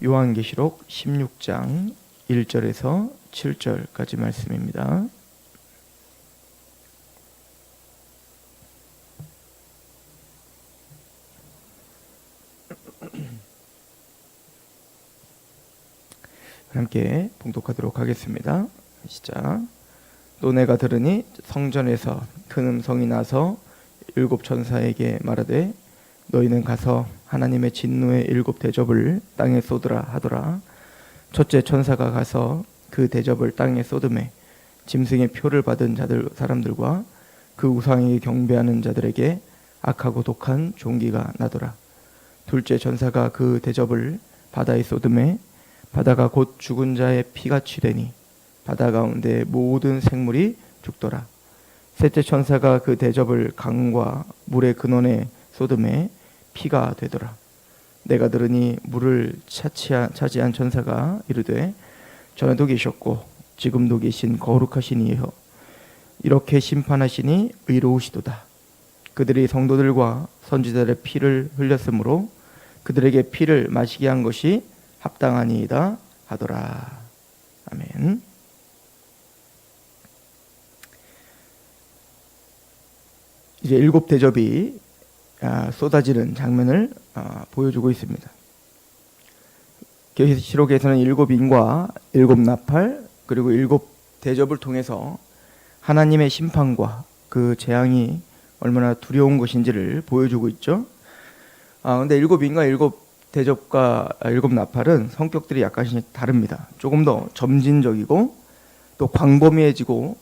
요한계시록 16장 1절에서 7절까지 말씀입니다. 함께 봉독하도록 하겠습니다. 시작. 또 내가 들으니 성전에서 큰 음성이 나서 일곱 천사에게 말하되 너희는 가서 하나님의 진노의 일곱 대접을 땅에 쏟으라 하더라. 첫째 천사가 가서 그 대접을 땅에 쏟음에 짐승의 표를 받은 사람들과 그 우상에게 경배하는 자들에게 악하고 독한 종기가 나더라. 둘째 천사가 그 대접을 바다에 쏟음에 바다가 곧 죽은 자의 피같이 되니 바다 가운데 모든 생물이 죽더라. 셋째 천사가 그 대접을 강과 물의 근원에 쏟음에 피가 되더라. 내가 들으니 물을 차지한 천사가 이르되 전에도 계셨고 지금도 계신 거룩하신 이여 이렇게 심판하시니 의로우시도다. 그들이 성도들과 선지자들의 피를 흘렸으므로 그들에게 피를 마시게 한 것이 합당하니이다 하더라. 아멘. 이제 일곱 대접이 쏟아지는 장면을 보여주고 있습니다. 계시록에서는 일곱 인과 일곱 나팔 그리고 일곱 대접을 통해서 하나님의 심판과 그 재앙이 얼마나 두려운 것인지를 보여주고 있죠. 그런데 일곱 인과 일곱 대접과 일곱 나팔은 성격들이 약간씩 다릅니다. 조금 더 점진적이고 또 광범위해지고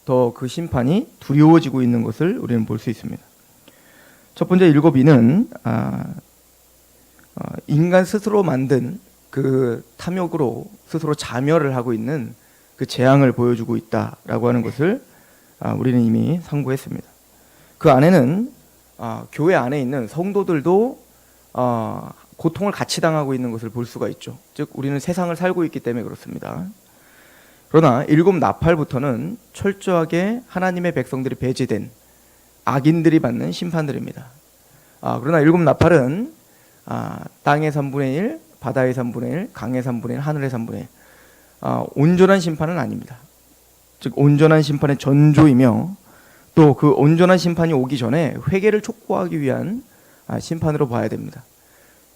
더 그 심판이 두려워지고 있는 것을 우리는 볼 수 있습니다. 첫 번째 일곱 인은 인간 스스로 만든 그 탐욕으로 스스로 자멸을 하고 있는 그 재앙을 보여주고 있다라고 하는 것을 우리는 이미 상고했습니다. 그 안에는 교회 안에 있는 성도들도 고통을 같이 당하고 있는 것을 볼 수가 있죠. 즉 우리는 세상을 살고 있기 때문에 그렇습니다. 그러나 일곱 나팔부터는 철저하게 하나님의 백성들이 배제된 악인들이 받는 심판들입니다. 그러나 일곱 나팔은 땅의 3분의 1, 바다의 3분의 1, 강의 3분의 1, 하늘의 3분의 1 온전한 심판은 아닙니다. 즉 온전한 심판의 전조이며 또 그 온전한 심판이 오기 전에 회개를 촉구하기 위한 심판으로 봐야 됩니다.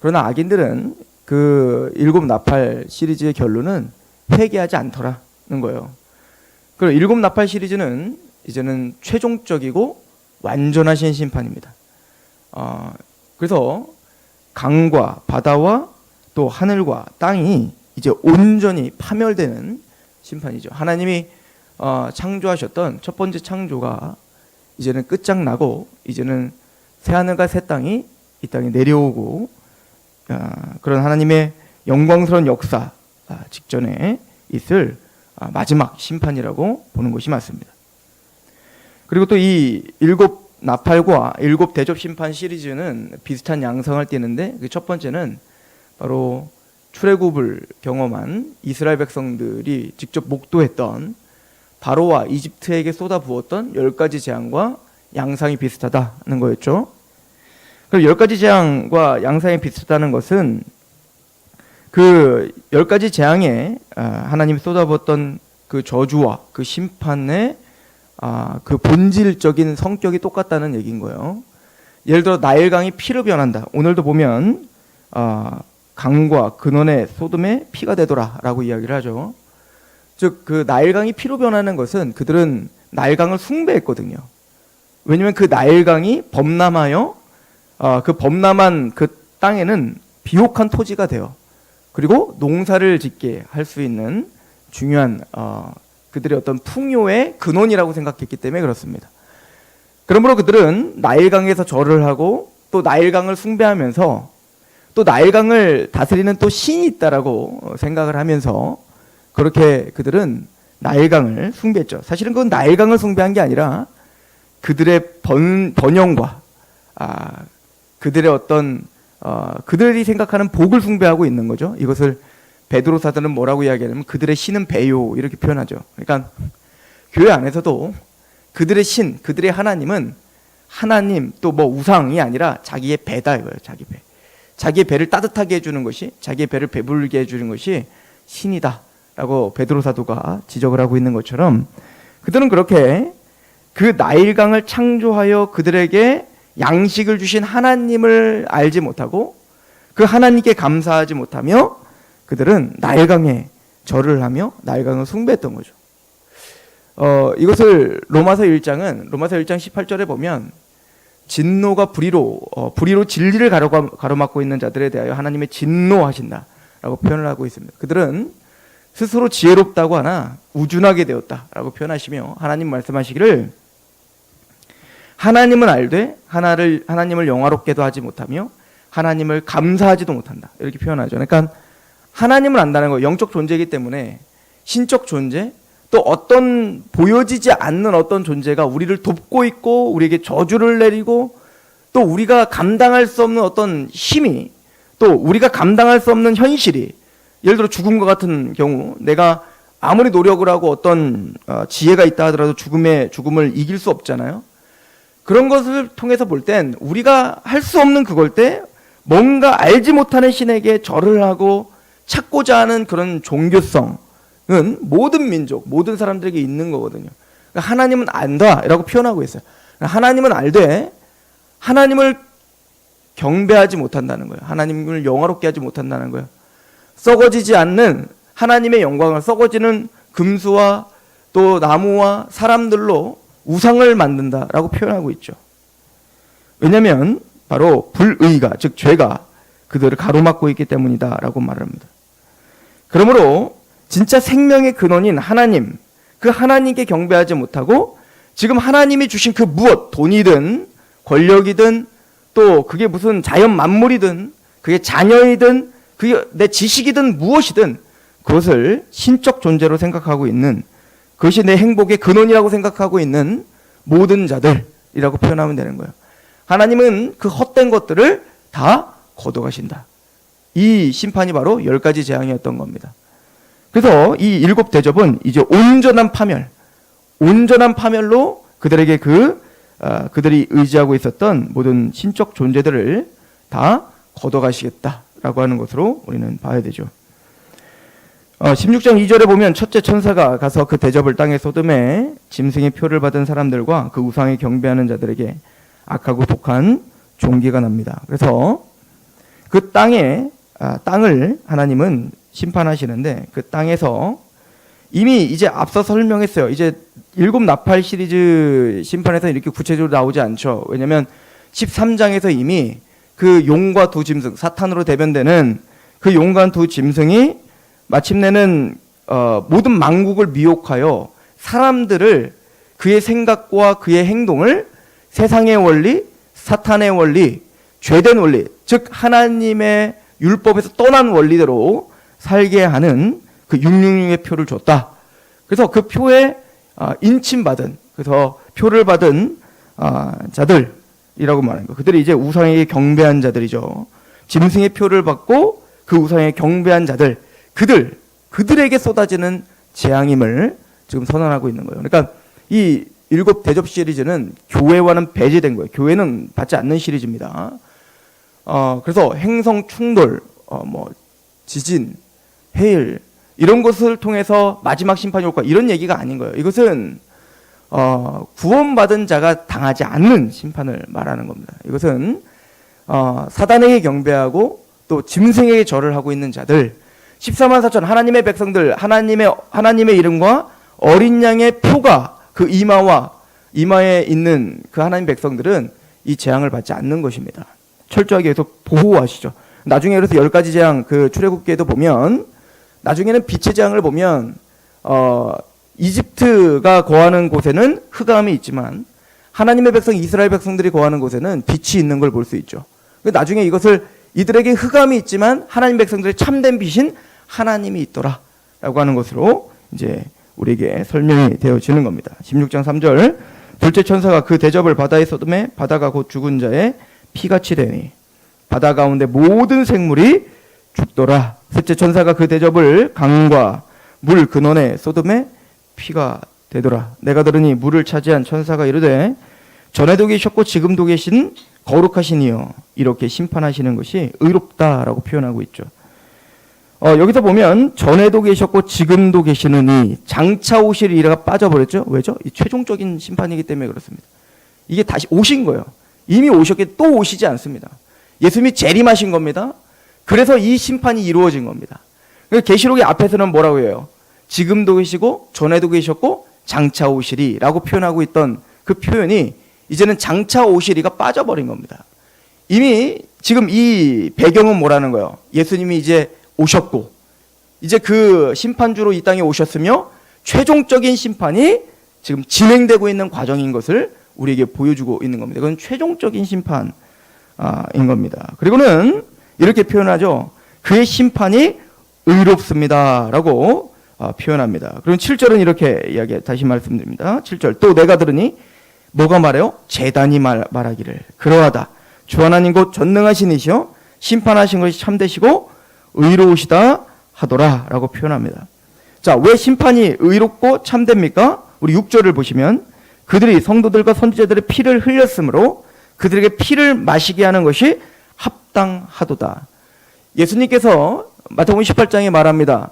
그러나 악인들은 그 일곱 나팔 시리즈의 결론은 회개하지 않더라는 거예요. 그리고 일곱 나팔 시리즈는 이제는 최종적이고 완전하신 심판입니다. 그래서 강과 바다와 또 하늘과 땅이 이제 온전히 파멸되는 심판이죠. 하나님이 창조하셨던 첫 번째 창조가 이제는 끝장나고 이제는 새하늘과 새 땅이 이 땅에 내려오고 그런 하나님의 영광스러운 역사 직전에 있을 마지막 심판이라고 보는 것이 맞습니다. 그리고 또 이 일곱 나팔과 일곱 대접 심판 시리즈는 비슷한 양상을 띠는데 그 첫 번째는 바로 출애굽을 경험한 이스라엘 백성들이 직접 목도했던 바로와 이집트에게 쏟아부었던 10가지 재앙과 양상이 비슷하다는 거였죠. 그럼 10가지 재앙과 양상이 비슷하다는 것은 그 10가지 재앙에 하나님이 쏟아부었던 그 저주와 그 심판의 그 본질적인 성격이 똑같다는 얘기인 거예요. 예를 들어 나일강이 피로 변한다. 오늘도 보면 강과 근원의 소돔에 피가 되더라 라고 이야기를 하죠. 즉 그 나일강이 피로 변하는 것은 그들은 나일강을 숭배했거든요. 왜냐하면 그 나일강이 범람하여 그 범람한 그 땅에는 비옥한 토지가 돼요. 그리고 농사를 짓게 할 수 있는 중요한 그들의 어떤 풍요의 근원이라고 생각했기 때문에 그렇습니다. 그러므로 그들은 나일강에서 절을 하고 또 나일강을 숭배하면서 또 나일강을 다스리는 또 신이 있다라고 생각을 하면서 그렇게 그들은 나일강을 숭배했죠. 사실은 그건 나일강을 숭배한 게 아니라 그들의 번영과 그들의 어떤 그들이 생각하는 복을 숭배하고 있는 거죠. 이것을 베드로 사도는 뭐라고 이야기하냐면 그들의 신은 배요 이렇게 표현하죠. 그러니까 교회 안에서도 그들의 신, 그들의 하나님은 하나님 또 뭐 우상이 아니라 자기의 배다 이거예요. 자기 배. 자기의 배를 따뜻하게 해주는 것이, 자기의 배를 배불게 해주는 것이 신이다 라고 베드로 사도가 지적을 하고 있는 것처럼, 그들은 그렇게 그 나일강을 창조하여 그들에게 양식을 주신 하나님을 알지 못하고 그 하나님께 감사하지 못하며 그들은 나일강에 절을 하며 나일강을 숭배했던 거죠. 이것을 로마서 1장 18절에 보면 진노가 불의로 진리를 가로막고 있는 자들에 대하여 하나님의 진노하신다라고 표현을 하고 있습니다. 그들은 스스로 지혜롭다고 하나 우준하게 되었다라고 표현하시며 하나님 말씀하시기를 하나님은 알되 하나님을 영화롭게도 하지 못하며 하나님을 감사하지도 못한다, 이렇게 표현하죠. 그러니까 하나님을 안다는 거, 영적 존재이기 때문에 신적 존재, 또 어떤 보여지지 않는 어떤 존재가 우리를 돕고 있고 우리에게 저주를 내리고 또 우리가 감당할 수 없는 어떤 힘이, 또 우리가 감당할 수 없는 현실이, 예를 들어 죽음과 같은 경우 내가 아무리 노력을 하고 어떤 지혜가 있다 하더라도 죽음을 이길 수 없잖아요. 그런 것을 통해서 볼 땐 우리가 할 수 없는 그걸 때 뭔가 알지 못하는 신에게 절을 하고 찾고자 하는 그런 종교성은 모든 민족, 모든 사람들에게 있는 거거든요. 그러니까 하나님은 안다라고 표현하고 있어요. 하나님은 알되 하나님을 경배하지 못한다는 거예요. 하나님을 영화롭게 하지 못한다는 거예요. 썩어지지 않는 하나님의 영광을 썩어지는 금수와 또 나무와 사람들로 우상을 만든다라고 표현하고 있죠. 왜냐하면 바로 불의가, 즉 죄가 그들을 가로막고 있기 때문이다라고 말합니다. 그러므로 진짜 생명의 근원인 하나님, 그 하나님께 경배하지 못하고 지금 하나님이 주신 그 무엇, 돈이든 권력이든 또 그게 무슨 자연 만물이든 그게 자녀이든 그게 내 지식이든 무엇이든 그것을 신적 존재로 생각하고 있는, 그것이 내 행복의 근원이라고 생각하고 있는 모든 자들이라고 표현하면 되는 거예요. 하나님은 그 헛된 것들을 다 거둬가신다. 이 심판이 바로 10가지 재앙이었던 겁니다. 그래서 이 7 대접은 이제 온전한 파멸로 그들에게 그들이 의지하고 있었던 모든 신적 존재들을 다 거둬가시겠다라고 하는 것으로 우리는 봐야 되죠. 16장 2절에 보면 첫째 천사가 가서 그 대접을 땅에 쏟음에 짐승의 표를 받은 사람들과 그 우상에 경배하는 자들에게 악하고 독한 종기가 납니다. 그래서 그 땅을 하나님은 심판하시는데 그 땅에서 이미 이제 앞서 설명했어요. 이제 7 나팔 시리즈 심판에서 이렇게 구체적으로 나오지 않죠. 왜냐하면 13장에서 이미 그 용과 두 짐승, 사탄으로 대변되는 그 용과 두 짐승이 마침내는 모든 만국을 미혹하여 사람들을 그의 생각과 그의 행동을 세상의 원리, 사탄의 원리, 죄된 원리, 즉 하나님의 율법에서 떠난 원리대로 살게 하는 그 666의 표를 줬다. 그래서 그 표에 인침받은, 그래서 표를 받은 자들이라고 말하는 거예요. 그들이 이제 우상에게 경배한 자들이죠. 짐승의 표를 받고 그 우상에 경배한 자들, 그들에게 쏟아지는 재앙임을 지금 선언하고 있는 거예요. 그러니까 이 7 대접 시리즈는 교회와는 배제된 거예요. 교회는 받지 않는 시리즈입니다. 그래서 행성 충돌, 지진, 해일 이런 것을 통해서 마지막 심판이 올 거야, 이런 얘기가 아닌 거예요. 이것은 구원받은 자가 당하지 않는 심판을 말하는 겁니다. 이것은 사단에게 경배하고 또 짐승에게 절을 하고 있는 자들, 14만 4천 하나님의 백성들, 하나님의 이름과 어린 양의 표가 그 이마에 있는 그 하나님 백성들은 이 재앙을 받지 않는 것입니다. 철저하게 계속 보호하시죠. 나중에 그래서 10가지 재앙, 그 출애굽기에도 보면 나중에는 빛의 재앙을 보면 이집트가 거하는 곳에는 흑암이 있지만 하나님의 백성 이스라엘 백성들이 거하는 곳에는 빛이 있는 걸 볼 수 있죠. 나중에 이들에게 흑암이 있지만 하나님 백성들의 참된 빛인 하나님이 있더라라고 하는 것으로 이제 우리에게 설명이 되어지는 겁니다. 16장 3절, 둘째 천사가 그 대접을 바다에 쏟음에 바다가 곧 죽은 자의 피같이 되니 바다 가운데 모든 생물이 죽더라. 셋째 천사가 그 대접을 강과 물 근원에 쏟음에 피가 되더라. 내가 들으니 물을 차지한 천사가 이르되 전에도 계셨고 지금도 계신 거룩하신 이여 이렇게 심판하시는 것이 의롭다라고 표현하고 있죠. 여기서 보면 전에도 계셨고 지금도 계시느니 장차 오실 이가 빠져버렸죠. 왜죠? 이 최종적인 심판이기 때문에 그렇습니다. 이게 다시 오신 거예요. 이미 오셨기 또 오시지 않습니다. 예수님이 재림하신 겁니다. 그래서 이 심판이 이루어진 겁니다. 계시록의 앞에서는 뭐라고 해요? 지금도 계시고 전에도 계셨고 장차 오시리라고 표현하고 있던 그 표현이 이제는 장차 오시리가 빠져버린 겁니다. 이미 지금 이 배경은 뭐라는 거예요? 예수님이 이제 오셨고 이제 그 심판주로 이 땅에 오셨으며 최종적인 심판이 지금 진행되고 있는 과정인 것을 우리에게 보여주고 있는 겁니다. 그건 최종적인 심판인 겁니다. 그리고는 이렇게 표현하죠. 그의 심판이 의롭습니다라고 표현합니다. 그럼 7절은 이렇게 다시 말씀드립니다. 7절 또 내가 들으니 뭐가 말해요? 제단이 말하기를 그러하다. 주 하나님 곧 전능하신 이시여 심판하신 것이 참되시고 의로우시다 하더라 라고 표현합니다. 자, 왜 심판이 의롭고 참됩니까? 우리 6절을 보시면 그들이 성도들과 선지자들의 피를 흘렸으므로 그들에게 피를 마시게 하는 것이 합당하도다. 예수님께서 마태복음 18장에 말합니다.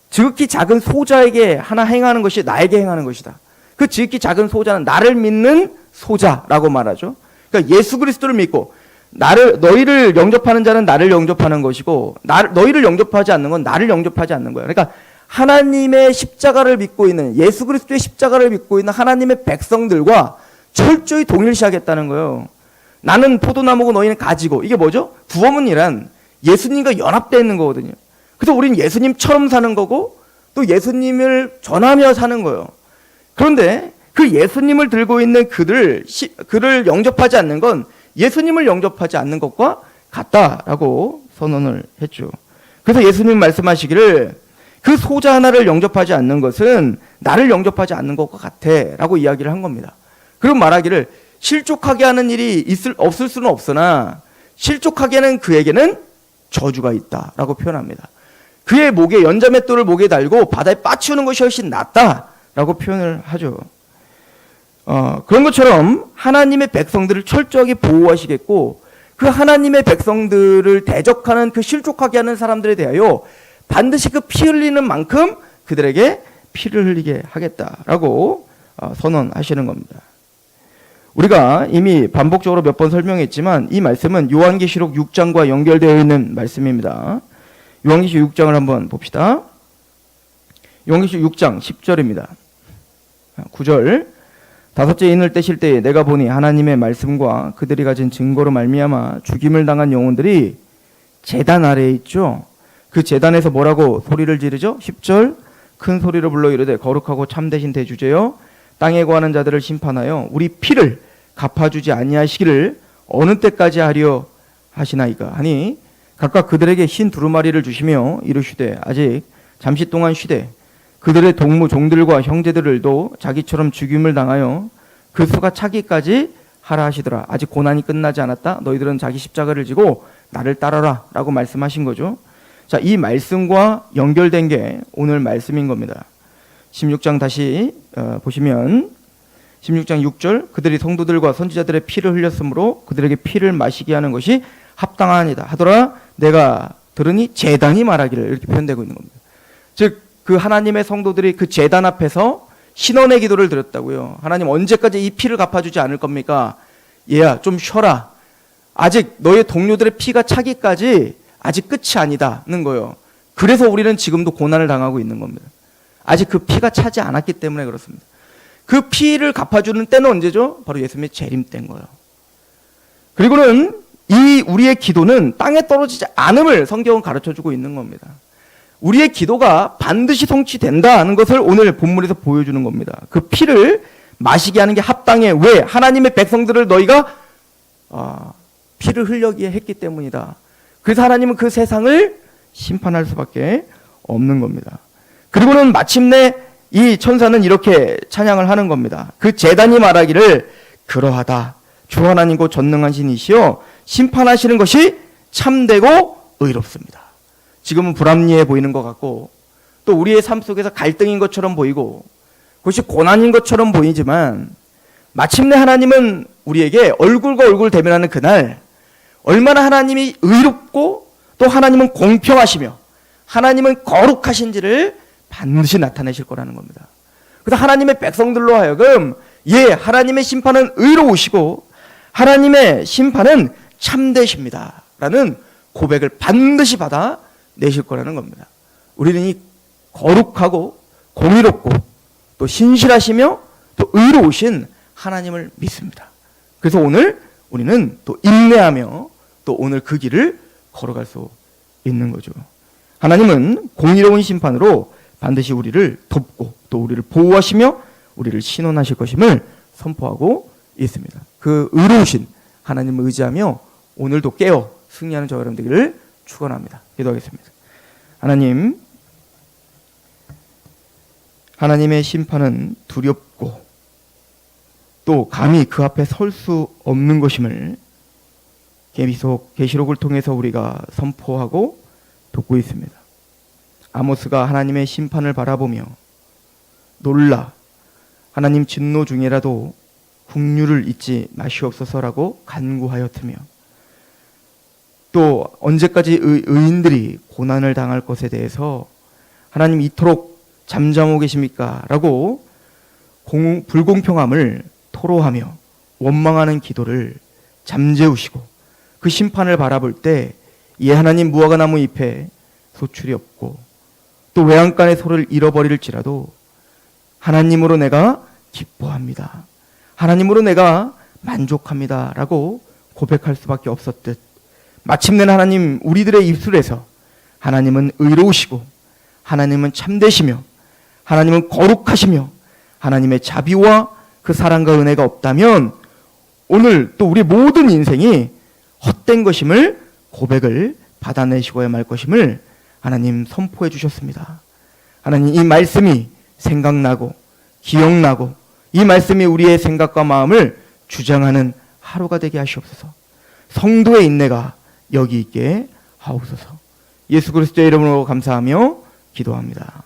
지극히 작은 소자에게 하나 행하는 것이 나에게 행하는 것이다. 그 지극히 작은 소자는 나를 믿는 소자라고 말하죠. 그러니까 예수 그리스도를 믿고 너희를 영접하는 자는 나를 영접하는 것이고 너희를 영접하지 않는 건 나를 영접하지 않는 거예요. 그러니까 하나님의 십자가를 믿고 있는 예수 그리스도의 십자가를 믿고 있는 하나님의 백성들과 철저히 동일시하겠다는 거예요. 나는 포도나무고 너희는 가지고 이게 뭐죠? 구원이란 예수님과 연합되어 있는 거거든요. 그래서 우리는 예수님처럼 사는 거고 또 예수님을 전하며 사는 거예요. 그런데 그 예수님을 들고 있는 그를 영접하지 않는 건 예수님을 영접하지 않는 것과 같다라고 선언을 했죠. 그래서 예수님 말씀하시기를 그 소자 하나를 영접하지 않는 것은 나를 영접하지 않는 것과 같아라고 이야기를 한 겁니다. 그리고 말하기를 실족하게 하는 일이 없을 수는 없으나 실족하게 하는 그에게는 저주가 있다라고 표현합니다. 그의 목에 연자맷돌을 목에 달고 바다에 빠치우는 것이 훨씬 낫다라고 표현을 하죠. 그런 것처럼 하나님의 백성들을 철저하게 보호하시겠고 그 하나님의 백성들을 대적하는 그 실족하게 하는 사람들에 대하여 반드시 그 피 흘리는 만큼 그들에게 피를 흘리게 하겠다라고 선언하시는 겁니다. 우리가 이미 반복적으로 몇 번 설명했지만 이 말씀은 요한계시록 6장과 연결되어 있는 말씀입니다. 요한계시록 6장을 한번 봅시다. 요한계시록 6장 10절입니다. 9절 다섯째 인을 떼실 때에 내가 보니 하나님의 말씀과 그들이 가진 증거로 말미암아 죽임을 당한 영혼들이 제단 아래에 있죠. 그 제단에서 뭐라고 소리를 지르죠? 10절 큰 소리로 불러 이르되 거룩하고 참되신 대주제여 땅에 거하는 자들을 심판하여 우리 피를 갚아주지 아니하시기를 어느 때까지 하려 하시나이까 하니 각각 그들에게 흰 두루마리를 주시며 이르시되 아직 잠시 동안 쉬되 그들의 동무 종들과 형제들도 자기처럼 죽임을 당하여 그 수가 차기까지 하라 하시더라. 아직 고난이 끝나지 않았다. 너희들은 자기 십자가를 지고 나를 따라라 라고 말씀하신 거죠. 자, 이 말씀과 연결된 게 오늘 말씀인 겁니다. 16장 다시 보시면 16장 6절 그들이 성도들과 선지자들의 피를 흘렸으므로 그들에게 피를 마시게 하는 것이 합당하니이다 하더라. 내가 들으니 제단이 말하기를 이렇게 표현되고 있는 겁니다. 즉 그 하나님의 성도들이 그 제단 앞에서 신원의 기도를 드렸다고요. 하나님 언제까지 이 피를 갚아주지 않을 겁니까? 얘야 좀 쉬어라. 아직 너의 동료들의 피가 차기까지 아직 끝이 아니다는 거예요. 그래서 우리는 지금도 고난을 당하고 있는 겁니다. 아직 그 피가 차지 않았기 때문에 그렇습니다. 그 피를 갚아주는 때는 언제죠? 바로 예수님의 재림 때인 거예요. 그리고는 이 우리의 기도는 땅에 떨어지지 않음을 성경은 가르쳐주고 있는 겁니다. 우리의 기도가 반드시 성취된다는 것을 오늘 본문에서 보여주는 겁니다. 그 피를 마시게 하는 게 합당해. 왜? 하나님의 백성들을 너희가 피를 흘려기에 했기 때문이다. 그래서 하나님은 그 세상을 심판할 수밖에 없는 겁니다. 그리고는 마침내 이 천사는 이렇게 찬양을 하는 겁니다. 그 제단이 말하기를 그러하다. 주 하나님 곧 전능하신 이시여 심판하시는 것이 참되고 의롭습니다. 지금은 불합리해 보이는 것 같고 또 우리의 삶 속에서 갈등인 것처럼 보이고 그것이 고난인 것처럼 보이지만 마침내 하나님은 우리에게 얼굴과 얼굴 대면하는 그날 얼마나 하나님이 의롭고 또 하나님은 공평하시며 하나님은 거룩하신지를 반드시 나타내실 거라는 겁니다. 그래서 하나님의 백성들로 하여금 하나님의 심판은 의로우시고 하나님의 심판은 참되십니다 라는 고백을 반드시 받아내실 거라는 겁니다. 우리는 이 거룩하고 공의롭고 또 신실하시며 또 의로우신 하나님을 믿습니다. 그래서 오늘 우리는 또 인내하며 또 오늘 그 길을 걸어갈 수 있는 거죠. 하나님은 공의로운 심판으로 반드시 우리를 돕고 또 우리를 보호하시며 우리를 신원하실 것임을 선포하고 있습니다. 그 의로우신 하나님을 의지하며 오늘도 깨어 승리하는 저와 여러분 되기를 축원합니다. 기도하겠습니다. 하나님의 심판은 두렵고 또 감히 그 앞에 설 수 없는 것임을 계시록을 통해서 우리가 선포하고 돕고 있습니다. 아모스가 하나님의 심판을 바라보며 놀라 하나님 진노 중에라도 국류를 잊지 마시옵소서라고 간구하였으며 또 언제까지 의인들이 고난을 당할 것에 대해서 하나님 이토록 잠잠하고 계십니까? 라고 불공평함을 토로하며 원망하는 기도를 잠재우시고 그 심판을 바라볼 때 하나님 무화과나무 잎에 소출이 없고 또 외양간의 소를 잃어버릴지라도 하나님으로 내가 기뻐합니다. 하나님으로 내가 만족합니다. 라고 고백할 수밖에 없었듯 마침내 하나님 우리들의 입술에서 하나님은 의로우시고 하나님은 참되시며 하나님은 거룩하시며 하나님의 자비와 그 사랑과 은혜가 없다면 오늘 또 우리 모든 인생이 헛된 것임을 고백을 받아내시고야 말 것임을 하나님 선포해 주셨습니다. 하나님 이 말씀이 생각나고 기억나고 이 말씀이 우리의 생각과 마음을 주장하는 하루가 되게 하시옵소서. 성도의 인내가 여기 있게 하옵소서. 예수 그리스도의 이름으로 감사하며 기도합니다.